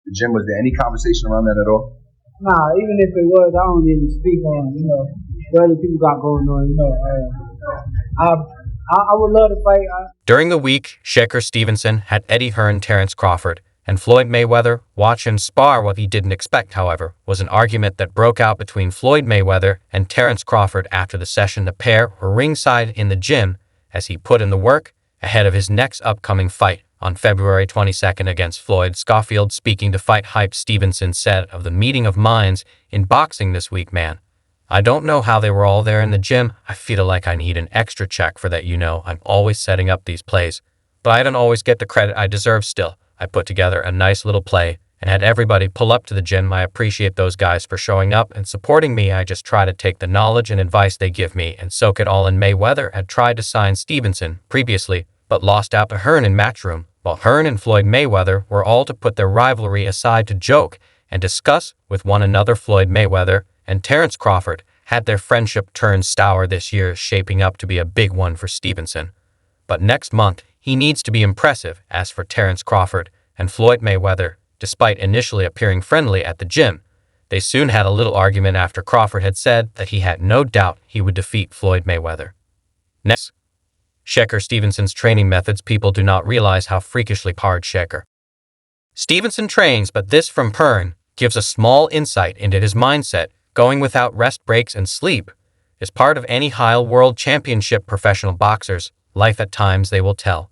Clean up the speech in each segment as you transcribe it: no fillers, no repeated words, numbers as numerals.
the gym? Was there any conversation around that at all? Nah, even if it was, I don't even speak on, what other people got going on, I would love to fight. During the week, Shakur Stevenson had Eddie Hearn, Terence Crawford, and Floyd Mayweather watch him spar. What he didn't expect, however, was an argument that broke out between Floyd Mayweather and Terence Crawford after the session. The pair were ringside in the gym as he put in the work ahead of his next upcoming fight on February 22nd against Floyd. Schofield, speaking to Fight Hype, Stevenson said of the meeting of minds in boxing this week, "Man, I don't know how they were all there in the gym. I feel like I need an extra check for that. I'm always setting up these plays, but I don't always get the credit I deserve still. I put together a nice little play and had everybody pull up to the gym. I appreciate those guys for showing up and supporting me. I just try to take the knowledge and advice they give me and soak it all in." Mayweather had tried to sign Stevenson previously, but lost out to Hearn in Matchroom, while Hearn and Floyd Mayweather were all to put their rivalry aside to joke and discuss with one another. Floyd Mayweather and Terence Crawford had their friendship turn sour this year, shaping up to be a big one for Stevenson. But next month, he needs to be impressive. As for Terence Crawford and Floyd Mayweather, despite initially appearing friendly at the gym, they soon had a little argument after Crawford had said that he had no doubt he would defeat Floyd Mayweather. Next, Shakur Stevenson's training methods. People do not realize how freakishly hard Shakur Stevenson trains, but this from Hearn gives a small insight into his mindset. Going without rest breaks and sleep is part of any high world championship professional boxer's life. At times they will tell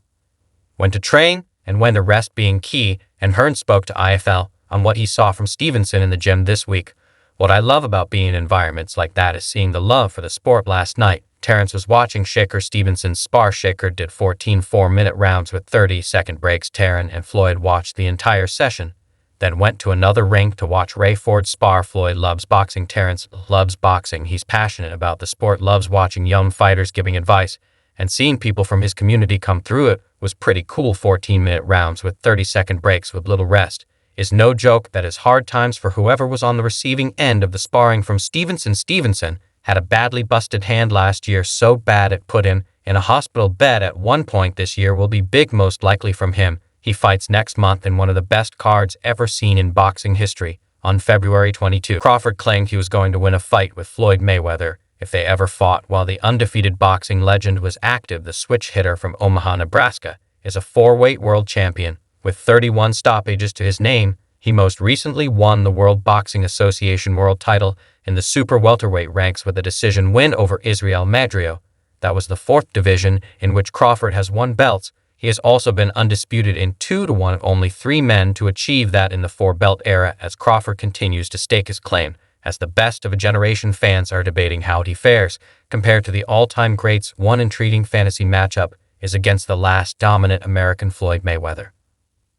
when to train and when to rest being key, and Hearn spoke to IFL on what he saw from Stevenson in the gym this week. "What I love about being in environments like that is seeing the love for the sport." Last night, Terence was watching Shakur Stevenson spar. Shakur did 14 4-minute rounds with 30-second breaks. Terence and Floyd watched the entire session, then went to another ring to watch Ray Ford spar. Floyd loves boxing. Terence loves boxing. He's passionate about the sport, loves watching young fighters giving advice, and seeing people from his community come through it was pretty cool. 14-minute rounds with 30-second breaks with little rest is no joke. That is hard times for whoever was on the receiving end of the sparring from Stevenson. Stevenson had a badly busted hand last year, so bad it put him in a hospital bed at one point. This year will be big, most likely from him. He fights next month in one of the best cards ever seen in boxing history on February 22. Crawford claimed he was going to win a fight with Floyd Mayweather if they ever fought while the undefeated boxing legend was active. The switch hitter from Omaha, Nebraska, is a 4-weight world champion with 31 stoppages to his name. He most recently won the World Boxing Association world title in the super welterweight ranks with a decision win over Israel Madrio. That was the 4th division in which Crawford has won belts. He has also been undisputed in 2-1, only 3 men to achieve that in the 4-belt era, as Crawford continues to stake his claim as the best of a generation. Fans are debating how he fares compared to the all-time greats. One intriguing fantasy matchup is against the last dominant American, Floyd Mayweather.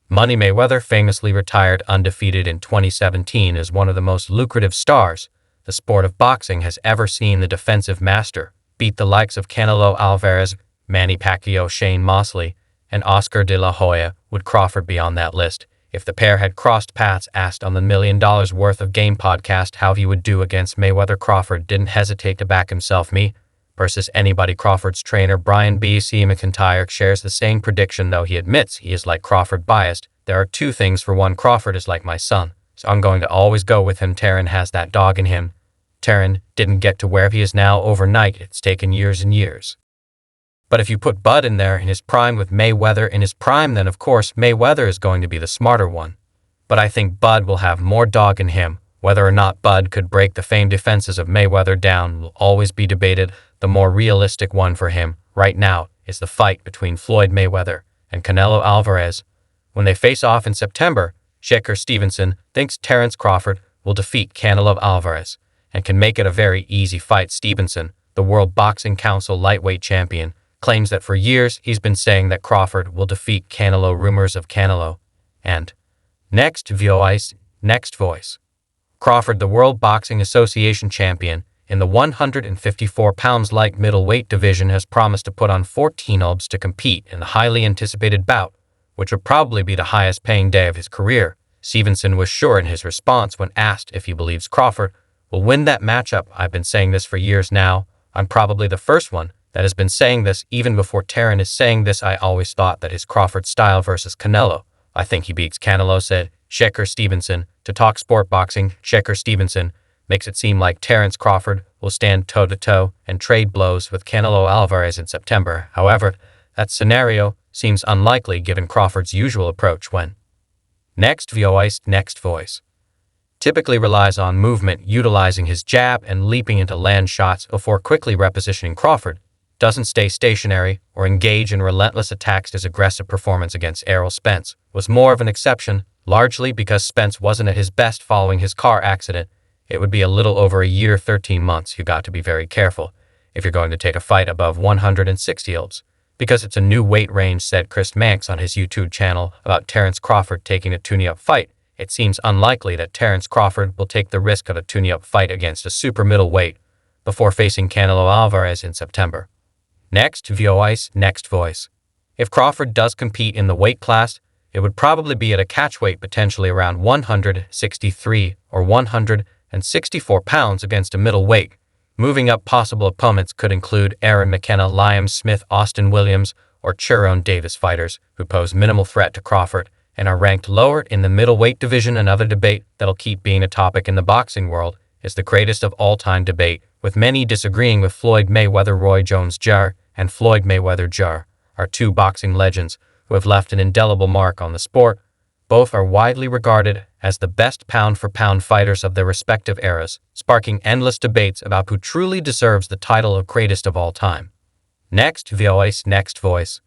Money Mayweather famously retired undefeated in 2017 as one of the most lucrative stars the sport of boxing has ever seen. The defensive master beat the likes of Canelo Alvarez, Manny Pacquiao, Shane Mosley, and Oscar de la Hoya. Would Crawford be on that list if the pair had crossed paths? Asked on the $1 Million Worth of Game podcast how he would do against Mayweather, Crawford didn't hesitate to back himself. "Me versus anybody." Crawford's trainer Brian B.C. McIntyre shares the same prediction, though he admits he is like Crawford biased. "There are 2 things. For one, Crawford is like my son, so I'm going to always go with him. Terence has that dog in him. Terence didn't get to where he is now overnight. It's taken years and years. But if you put Bud in there in his prime with Mayweather in his prime, then of course Mayweather is going to be the smarter one. But I think Bud will have more dog in him. Whether or not Bud could break the famed defenses of Mayweather down will always be debated. The more realistic one for him right now is the fight between Floyd Mayweather and Canelo Alvarez. When they face off in September, Shakur Stevenson thinks Terence Crawford will defeat Canelo Alvarez and can make it a very easy fight. Stevenson, the World Boxing Council lightweight champion, claims that for years he's been saying that Crawford will defeat Canelo. Rumors of Canelo and next voice. Crawford, the World Boxing Association champion in the 154 pounds light middleweight division, has promised to put on 14 obs to compete in the highly anticipated bout, which would probably be the highest paying day of his career. Stevenson was sure in his response when asked if he believes Crawford will win that matchup. "I've been saying this for years now. I'm probably the first one that has been saying this even before Terence is saying this. I always thought that his Crawford style versus Canelo. I think he beats Canelo," said Shakur Stevenson. To talk sport boxing, Shakur Stevenson makes it seem like Terence Crawford will stand toe-to-toe and trade blows with Canelo Alvarez in September. However, that scenario seems unlikely given Crawford's usual approach when next voice typically relies on movement, utilizing his jab and leaping into land shots before quickly repositioning. Crawford doesn't stay stationary or engage in relentless attacks. His aggressive performance against Errol Spence was more of an exception, largely because Spence wasn't at his best following his car accident. It would be a little over a year, 13 months. You got to be very careful if you're going to take a fight above 160 kg, because it's a new weight range, said Chris Manx on his YouTube channel about Terence Crawford taking a tune-up fight. It seems unlikely that Terence Crawford will take the risk of a tune-up fight against a super middleweight before facing Canelo Alvarez in September. Next voice. If Crawford does compete in the weight class, it would probably be at a catchweight potentially around 163 or 164 pounds against a middleweight. Moving up possible opponents could include Aaron McKenna, Liam Smith, Austin Williams, or Chiron Davis, fighters who pose minimal threat to Crawford and are ranked lower in the middleweight division. Another debate that'll keep being a topic in the boxing world is the greatest of all-time debate, with many disagreeing with Floyd Mayweather. Roy Jones Jr. and Floyd Mayweather Jr. are two boxing legends who have left an indelible mark on the sport. Both are widely regarded as the best pound-for-pound fighters of their respective eras, sparking endless debates about who truly deserves the title of greatest of all time. Next voice.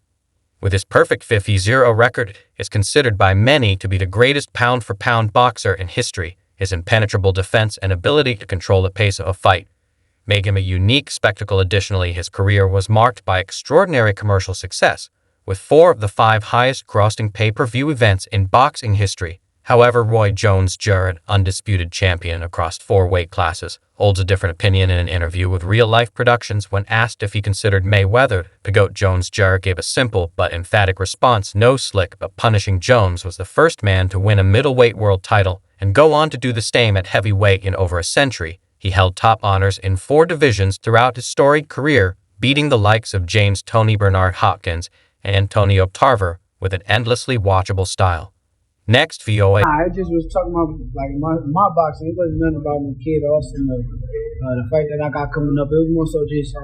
With his perfect 50-0 record, is considered by many to be the greatest pound-for-pound boxer in history. His impenetrable defense and ability to control the pace of a fight make him a unique spectacle. Additionally, his career was marked by extraordinary commercial success, with 4 of the 5 highest-grossing pay-per-view events in boxing history. However, Roy Jones Jr., an undisputed champion across 4 weight classes, holds a different opinion. In an interview with Real Life Productions, when asked if he considered Mayweather the GOAT, Jones Jr. gave a simple but emphatic response: no slick but punishing. Jones was the first man to win a middleweight world title and go on to do the same at heavyweight in over a century. He held top honors in 4 divisions throughout his storied career, beating the likes of James Tony Bernard Hopkins and Antonio Tarver with an endlessly watchable style. Next voice. I just was talking about like my boxing. It wasn't nothing about the Kid Austin, the fight that I got coming up. It was more so just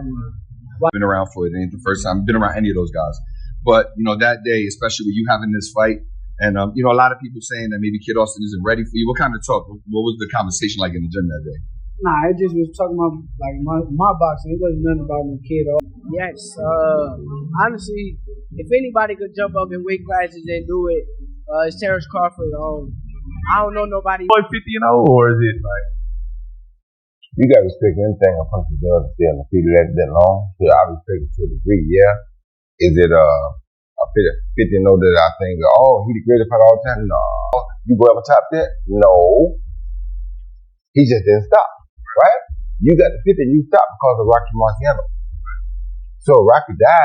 Been around Floyd. It ain't the first time I've been around any of those guys. But that day, especially with you having this fight, and a lot of people saying that maybe Kid Austin isn't ready for you. What kind of talk? What was the conversation like in the gym that day? Nah, I just was talking about like my boxing. It wasn't nothing about the Kid Austin. Yes, honestly, if anybody could jump up in weight classes and do it, it's Terence Crawford. I don't know nobody. 50 and 0, or is it like? You got to respect anything a person does to stay undefeated that long. So I respect it to a degree, yeah. Is it a 50 and 0 that I think, he the greatest fighter all the time? No. You go ever top that? No. He just didn't stop, right? You got the 50, you stopped because of Rocky Marciano. So Rocky died.